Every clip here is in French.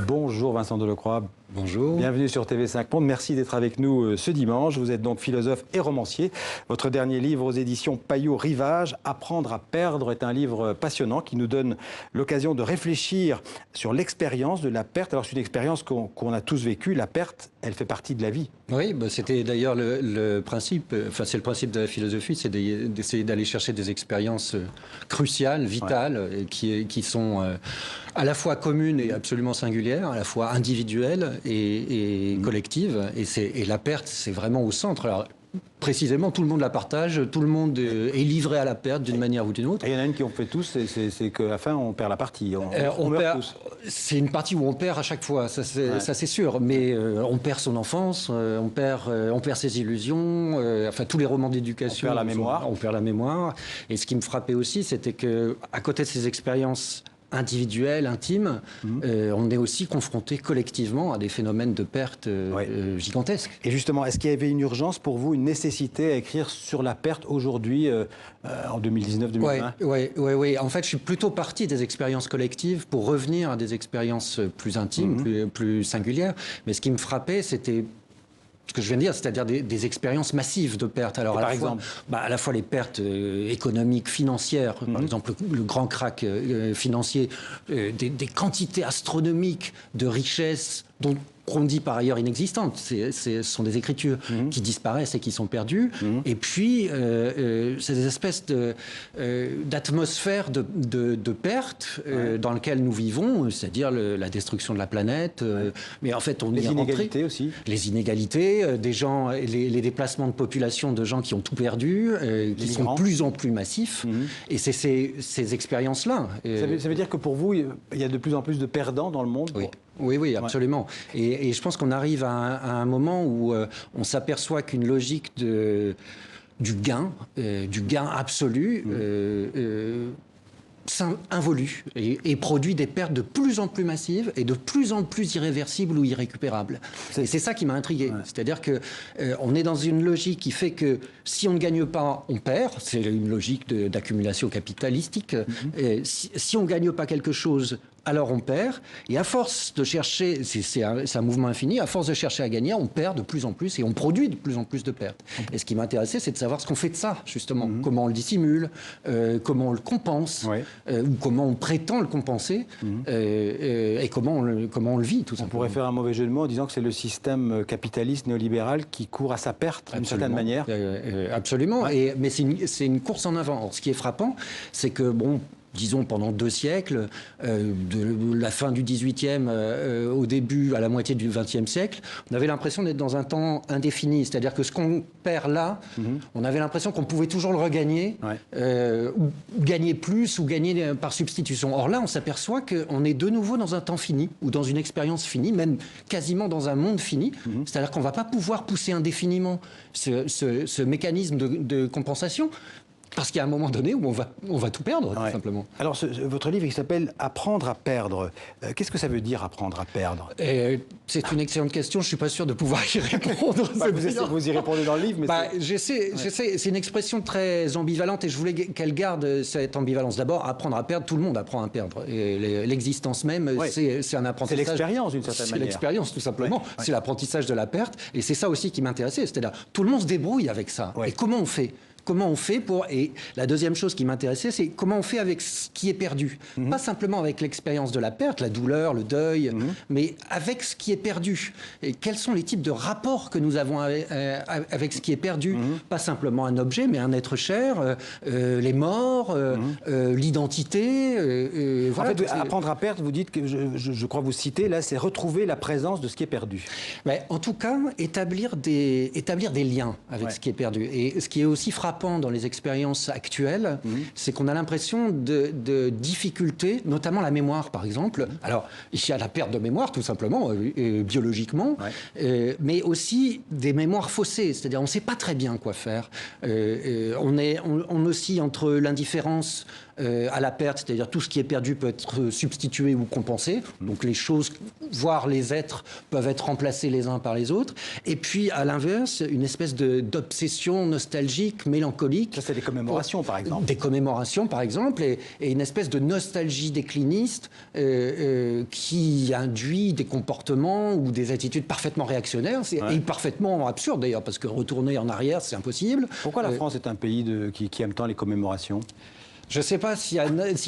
Bonjour Vincent Delecroix. Bonjour. Bienvenue sur TV5 Monde. Merci d'être avec nous ce dimanche. Vous êtes donc philosophe et romancier. Votre dernier livre aux éditions Payot Rivage, Apprendre à perdre, est un livre passionnant qui nous donne l'occasion de réfléchir sur l'expérience de la perte. Alors c'est une expérience qu'on a tous vécue. La perte, elle fait partie de la vie. Oui, c'était d'ailleurs le principe, enfin c'est le principe de la philosophie, c'est d'essayer d'aller chercher des expériences cruciales, vitales, qui sont à la fois communes et absolument singulières, à la fois individuelles et collectives. Et la perte, c'est vraiment au centre. Alors, précisément, tout le monde la partage, tout le monde est livré à la perte d'une manière ou d'une autre. Et il y en a une qui on fait tous, c'est qu'à la fin, on perd la partie. On meurt tous. C'est une partie où on perd à chaque fois, ça c'est sûr. Mais on perd son enfance, on perd ses illusions, enfin tous les romans d'éducation. On perd la mémoire. On perd la mémoire. Et ce qui me frappait aussi, c'était qu'à côté de ces expériences individuelle, intime, on est aussi confronté collectivement à des phénomènes de perte gigantesques. Et justement, est-ce qu'il y avait une urgence pour vous, une nécessité à écrire sur la perte aujourd'hui, en 2019-2020 Oui. En fait, je suis plutôt parti des expériences collectives pour revenir à des expériences plus intimes, plus singulières. Mais ce qui me frappait, c'était ce que je viens de dire, c'est-à-dire des expériences massives de pertes. Alors, à la fois les pertes économiques, financières, par exemple le grand krach financier, des quantités astronomiques de richesses qu'on dit par ailleurs inexistantes. Ce sont des écritures qui disparaissent et qui sont perdues. Et puis, c'est des espèces d'atmosphère de perte dans laquelle nous vivons, c'est-à-dire la destruction de la planète. Mais en fait, les inégalités aussi. Les inégalités, des gens, les déplacements de population de gens qui ont tout perdu, qui sont de plus en plus massifs. Et c'est ces expériences-là. Ça veut dire que pour vous, il y a de plus en plus de perdants dans le monde? Oui, absolument. Et je pense qu'on arrive à un moment où on s'aperçoit qu'une logique du gain absolu, involue et produit des pertes de plus en plus massives et de plus en plus irréversibles ou irrécupérables. Et c'est ça qui m'a intrigué. C'est-à-dire que on est dans une logique qui fait que si on ne gagne pas, on perd. C'est une logique d'accumulation capitalistique. Si on ne gagne pas quelque chose, alors on perd. Et à force de chercher, c'est un mouvement infini, à force de chercher à gagner, on perd de plus en plus et on produit de plus en plus de pertes. Et ce qui m'intéressait, c'est de savoir ce qu'on fait de ça, justement. Comment on le dissimule, comment on le compense, ou comment on prétend le compenser, et comment on le vit, tout simplement. On pourrait faire un mauvais jeu de mots en disant que c'est le système capitaliste néolibéral qui court à sa perte, d'une certaine manière. Absolument. Mais c'est une course en avant. Alors, ce qui est frappant, c'est que, disons pendant 2 siècles, de la fin du XVIIIe au début, à la moitié du XXe siècle, on avait l'impression d'être dans un temps indéfini. C'est-à-dire que ce qu'on perd là, on avait l'impression qu'on pouvait toujours le regagner, ou gagner plus, ou gagner par substitution. Or là, on s'aperçoit qu'on est de nouveau dans un temps fini, ou dans une expérience finie, même quasiment dans un monde fini. C'est-à-dire qu'on ne va pas pouvoir pousser indéfiniment ce mécanisme de compensation. Parce qu'il y a un moment donné où on va tout perdre, tout simplement. Alors, votre livre, il s'appelle « Apprendre à perdre ». Qu'est-ce que ça veut dire, apprendre à perdre? C'est une excellente question. Je ne suis pas sûr de pouvoir y répondre. Vous y répondez dans le livre, mais j'essaie. C'est une expression très ambivalente et je voulais qu'elle garde cette ambivalence. D'abord, apprendre à perdre, tout le monde apprend à perdre. Et l'existence même, c'est un apprentissage. C'est l'expérience, d'une certaine manière. C'est l'expérience, tout simplement. C'est l'apprentissage de la perte. Et c'est ça aussi qui m'intéressait. C'est-à-dire, tout le monde se débrouille avec ça. Et comment on fait? Comment on fait pour... Et la deuxième chose qui m'intéressait, c'est comment on fait avec ce qui est perdu. Pas simplement avec l'expérience de la perte, la douleur, le deuil, mais avec ce qui est perdu. Et quels sont les types de rapports que nous avons avec ce qui est perdu? Pas simplement un objet, mais un être cher, les morts, l'identité. Voilà, en fait, apprendre à perdre, vous dites, que je crois vous citer, là, c'est retrouver la présence de ce qui est perdu. Mais en tout cas, établir des liens avec ce qui est perdu. Et ce qui est aussi frappant dans les expériences actuelles, c'est qu'on a l'impression de difficultés, notamment la mémoire, par exemple. Alors, il y a la perte de mémoire, tout simplement, biologiquement, mais aussi des mémoires faussées. C'est-à-dire, on ne sait pas très bien quoi faire. On oscille entre l'indifférence à la perte, c'est-à-dire tout ce qui est perdu peut être substitué ou compensé. Donc les choses, voire les êtres, peuvent être remplacés les uns par les autres. Et puis à l'inverse, une espèce d'obsession nostalgique, mélancolique. Ça, c'est des commémorations, par exemple. Des commémorations, par exemple, et une espèce de nostalgie décliniste qui induit des comportements ou des attitudes parfaitement réactionnaires et parfaitement absurdes d'ailleurs, parce que retourner en arrière, c'est impossible. Pourquoi la France est un pays qui aime tant les commémorations ? Je ne sais pas s'il y a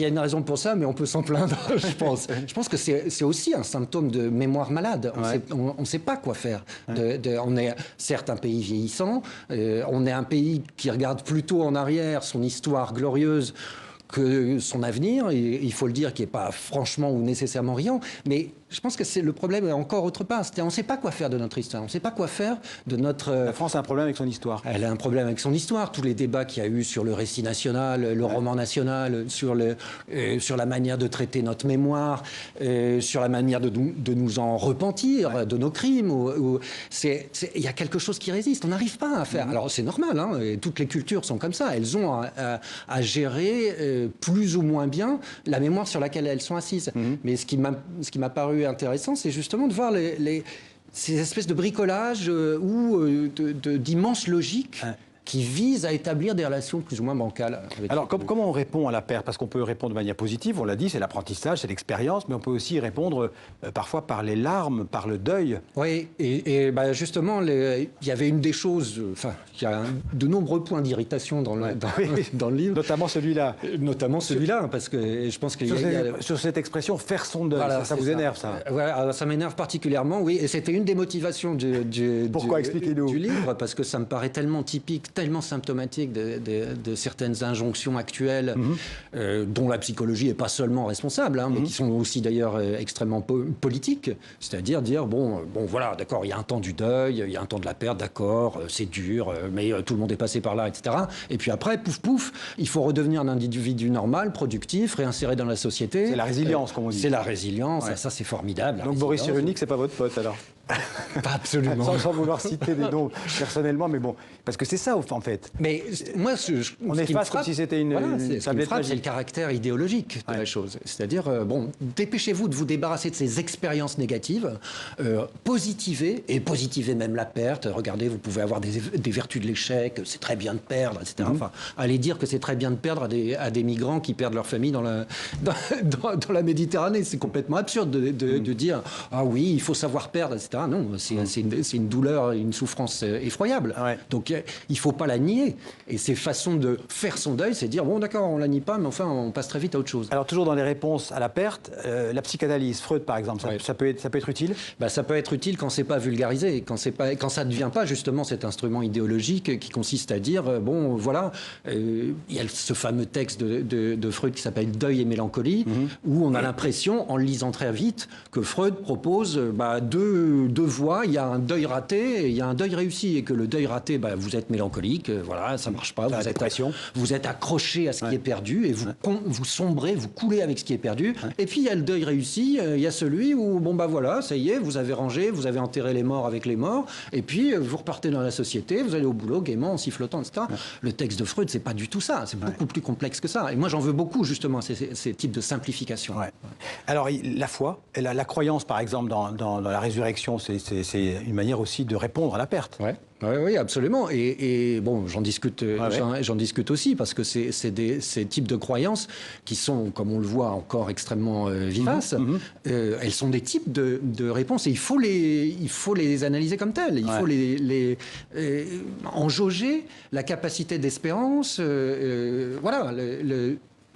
une raison pour ça, mais on peut s'en plaindre, je pense. Je pense que c'est aussi un symptôme de mémoire malade. On ne sait pas quoi faire. On est certes un pays vieillissant, on est un pays qui regarde plutôt en arrière son histoire glorieuse que son avenir, et il faut le dire, qui n'est pas franchement ou nécessairement riant, mais je pense que c'est le problème est encore autre part. On ne sait pas quoi faire de notre histoire, on ne sait pas quoi faire de notre... La France a un problème avec son histoire. Elle a un problème avec son histoire. Tous les débats qu'il y a eu sur le récit national, le roman national, sur la manière de traiter notre mémoire, sur la manière de nous en repentir, de nos crimes. Il y a quelque chose qui résiste. On n'arrive pas à faire... Alors c'est normal, hein, et toutes les cultures sont comme ça. Elles ont à gérer plus ou moins bien la mémoire sur laquelle elles sont assises. Mais ce qui m'a paru intéressant, c'est justement de voir ces espèces de bricolage ou d'immenses logiques qui visent à établir des relations plus ou moins bancales. Alors, comment on répond à la perte ? Parce qu'on peut répondre de manière positive, on l'a dit, c'est l'apprentissage, c'est l'expérience, mais on peut aussi répondre parfois par les larmes, par le deuil. Oui, et justement, il y avait une des choses, il y a de nombreux points d'irritation dans le livre. Notamment celui-là. Notamment celui-là, parce que je pense qu'il y a... Sur cette expression, faire son deuil, voilà, ça vous énerve, ça ? Ouais, ça m'énerve particulièrement, oui, et c'était une des motivations Pourquoi ? Expliquez-nous. Du livre, parce que ça me paraît tellement typique, tellement symptomatique de certaines injonctions actuelles dont la psychologie n'est pas seulement responsable, mais qui sont aussi d'ailleurs extrêmement politiques. C'est-à-dire dire, bon voilà, d'accord, il y a un temps du deuil, il y a un temps de la perte, d'accord, c'est dur, mais tout le monde est passé par là, etc. Et puis après, pouf, il faut redevenir un individu normal, productif, réinséré dans la société. C'est la résilience, comme on dit. C'est la résilience, ça c'est formidable. Donc Boris Cyrulnik, c'est pas votre pote alors ? Pas absolument. Sans vouloir citer des noms personnellement, mais bon, parce que c'est ça en fait. Mais moi, on est face comme si c'était une tablette magique. C'est le caractère idéologique de la chose. C'est-à-dire, dépêchez-vous de vous débarrasser de ces expériences négatives, positivez même la perte. Regardez, vous pouvez avoir des vertus de l'échec, c'est très bien de perdre, etc. Enfin, allez dire que c'est très bien de perdre à des migrants qui perdent leur famille dans la Méditerranée. C'est complètement absurde de dire ah oui, il faut savoir perdre, etc. Non, c'est une douleur, une souffrance effroyable. Donc il ne faut pas la nier. Et ces façons de faire son deuil, c'est dire bon d'accord, on ne la nie pas, mais enfin on passe très vite à autre chose. Alors toujours dans les réponses à la perte, la psychanalyse, Freud par exemple, ça peut être utile ? Ça peut être utile quand c'est pas vulgarisé, quand ça ne devient pas justement cet instrument idéologique qui consiste à dire bon voilà, il y a ce fameux texte de Freud qui s'appelle Deuil et mélancolie, où on a l'impression, en le lisant très vite, que Freud propose deux voies. Il y a un deuil raté et il y a un deuil réussi, et que le deuil raté, vous êtes mélancolique, voilà, ça marche pas, vous êtes accroché à ce qui est perdu et vous sombrez, vous coulez avec ce qui est perdu. Et puis il y a le deuil réussi, il y a celui où voilà, ça y est, vous avez rangé, vous avez enterré les morts avec les morts, et puis vous repartez dans la société, vous allez au boulot gaiement, en sifflotant, etc. Le texte de Freud, c'est pas du tout ça, c'est beaucoup plus complexe que ça. Et moi j'en veux beaucoup justement ces types de simplification. Alors la foi, la croyance par exemple dans la résurrection, c'est une manière aussi de répondre à la perte. Oui, absolument. Et j'en discute aussi, parce que ces types de croyances qui sont, comme on le voit, encore extrêmement vivaces, elles sont des types de réponses, et il faut les analyser comme telles. Il faut en jauger la capacité d'espérance,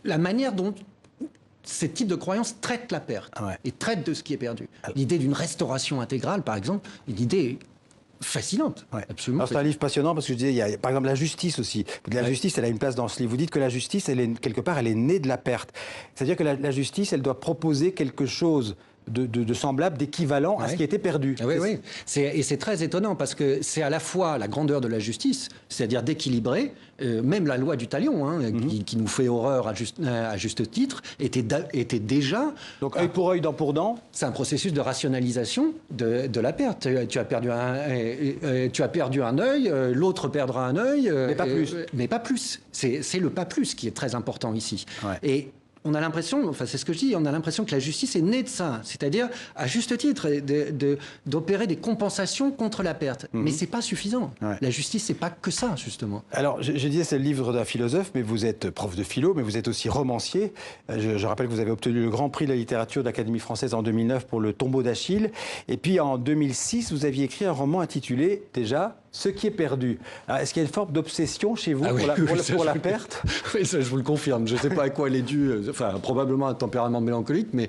la manière dont ces types de croyances traitent la perte et traitent de ce qui est perdu. L'idée d'une restauration intégrale, par exemple, une idée fascinante, absolument. C'est un livre passionnant parce que je disais, il y a par exemple la justice aussi. La justice, elle a une place dans ce livre. Vous dites que la justice, quelque part, elle est née de la perte. C'est-à-dire que la justice, elle doit proposer quelque chose de semblable, d'équivalent à ce qui était perdu. Oui, oui. Et c'est très étonnant parce que c'est à la fois la grandeur de la justice, c'est-à-dire d'équilibrer, même la loi du talion, qui nous fait horreur à juste titre, était déjà... Donc œil pour œil, dent pour dent. C'est un processus de rationalisation de la perte. Tu as perdu un œil, l'autre perdra un œil. Mais pas plus. Mais pas plus. C'est le pas plus qui est très important ici. Ouais. Et on a l'impression, enfin c'est ce que je dis, on a l'impression que la justice est née de ça, c'est-à-dire à juste titre d'opérer des compensations contre la perte. Mais c'est pas suffisant. Ouais. La justice, c'est pas que ça justement. Alors je disais c'est le livre d'un philosophe, mais vous êtes prof de philo, mais vous êtes aussi romancier. Je rappelle que vous avez obtenu le Grand Prix de la littérature de l'Académie française en 2009 pour Le Tombeau d'Achille. Et puis en 2006, vous aviez écrit un roman intitulé déjà Ce qui est perdu. Est-ce qu'il y a une forme d'obsession chez vous pour la perte? Oui, ça, je vous le confirme. Je ne sais pas à quoi elle est due. Enfin, probablement un tempérament mélancolique, mais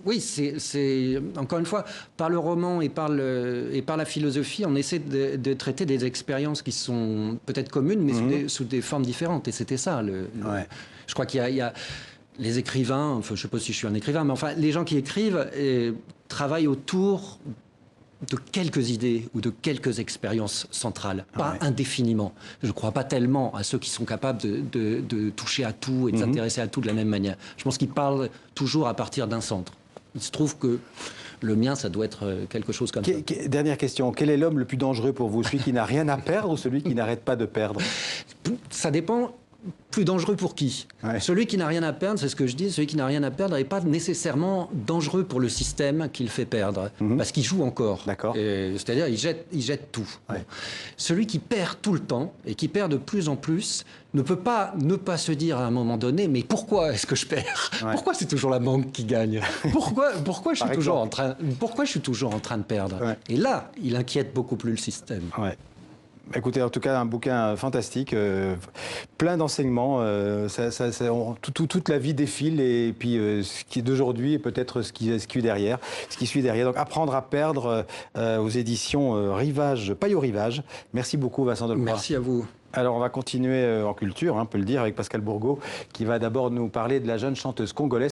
oui, c'est encore une fois par le roman et par la philosophie, on essaie de traiter des expériences qui sont peut-être communes, mais sous des formes différentes. Et c'était ça. Je crois qu'il y a les écrivains. Enfin, je ne sais pas si je suis un écrivain, mais enfin, les gens qui écrivent travaillent autour de quelques idées ou de quelques expériences centrales, pas indéfiniment. Je ne crois pas tellement à ceux qui sont capables de toucher à tout et de s'intéresser à tout de la même manière. Je pense qu'ils parlent toujours à partir d'un centre. Il se trouve que le mien, ça doit être quelque chose comme ça. Dernière question, quel est l'homme le plus dangereux pour vous? Celui qui n'a rien à perdre ou celui qui n'arrête pas de perdre? Ça dépend. Plus dangereux pour qui? Celui qui n'a rien à perdre, c'est ce que je dis, celui qui n'a rien à perdre n'est pas nécessairement dangereux pour le système qu'il fait perdre, parce qu'il joue encore. C'est-à-dire il jette tout. Bon. Celui qui perd tout le temps et qui perd de plus en plus ne peut pas ne pas se dire à un moment donné, mais pourquoi est-ce que je perds? Pourquoi c'est toujours la banque qui gagne? Pourquoi je suis toujours en train de perdre? Et là, il inquiète beaucoup plus le système. Écoutez, en tout cas, un bouquin fantastique, plein d'enseignements. Toute la vie défile et puis ce qui est d'aujourd'hui et peut-être ce qui suit derrière. Donc, Apprendre à perdre aux éditions Rivage, Payot Rivage. Merci beaucoup, Vincent Delcroix. Merci à vous. Alors, on va continuer en culture, on peut le dire, avec Pascal Bourgault, qui va d'abord nous parler de la jeune chanteuse congolaise.